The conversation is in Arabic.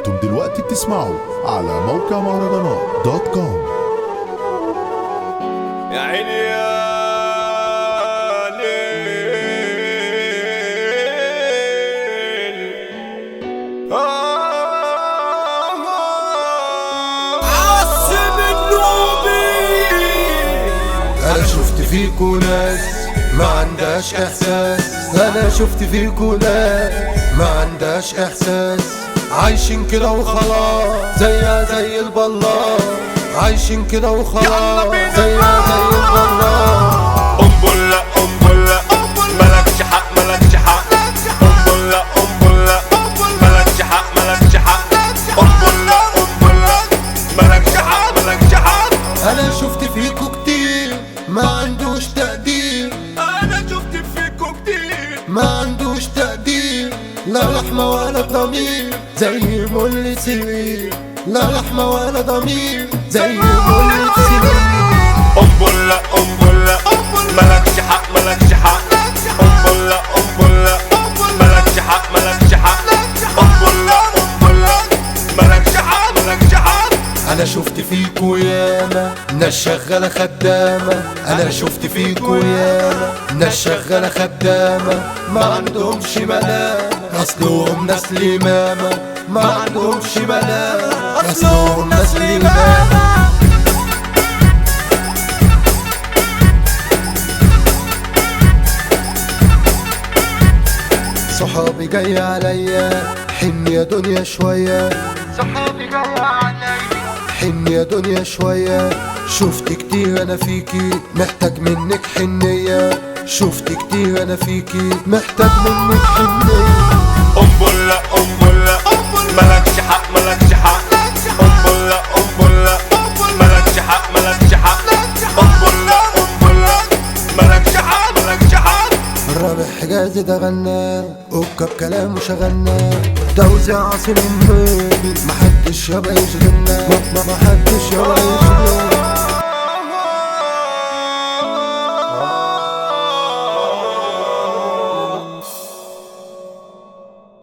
انتم دلوقتي بتسمعوا على موقع مهرجانات دوت كوم. يا عيني يا ليل عاصم النوبي. انا شفت فيكو ناس ما عندهاش احساس، انا شفت فيكو ناس ما عندهاش احساس، عايشين كده وخلاص زيها زي البلاط، عايشين كده وخلاص زيها زي البلاط. قنبلة قنبلة مالكش حق مالكش حق، قنبلة قنبلة مالكش حق مالكش حق، قنبلة قنبلة مالكش حق مالكش حق. انا شفت فيكو كتير ما عندوش تقدير، انا شفت فيكو كتير ما عندوش تقدير، لا رحمة ولا ضمير زي مول سرير، لا رحمة ولا ضمير زي مول سرير. قنبلة قنبلة مالكش حق مالكش حق، قنبلة قنبلة مالكش حق مالكش حق، قنبلة قنبلة مالكش حق مالكش حق. انا شفت فيكو ياما ناس شغالة خدامة، انا شفت فيكو ياما ناس شغالة خدامة، ما عندهمش ملام اصلهم ناس لمامة، ما عندهمش ملام اصلهم ناس لمامة. صحابي جاي عليا حن يا دنيا شوية، صحابي جاي عليا حن يا دنيا شوية، شفت كتير انا فيكي محتاج منك حنية، شفت كتير انا فيكي محتاج منك حنية. قنبلة قنبلة مالكش حق مالكش حق، قنبلة قنبلة مالكش حق مالكش حق، قنبلة قنبلة مالكش حق مالكش حق. الرابع حجازي ده غنى اوكا بكلامه شغلنا، دوزي عاصم النوبي محدش يابا يشغلنا، محدش يابا يشغلنا.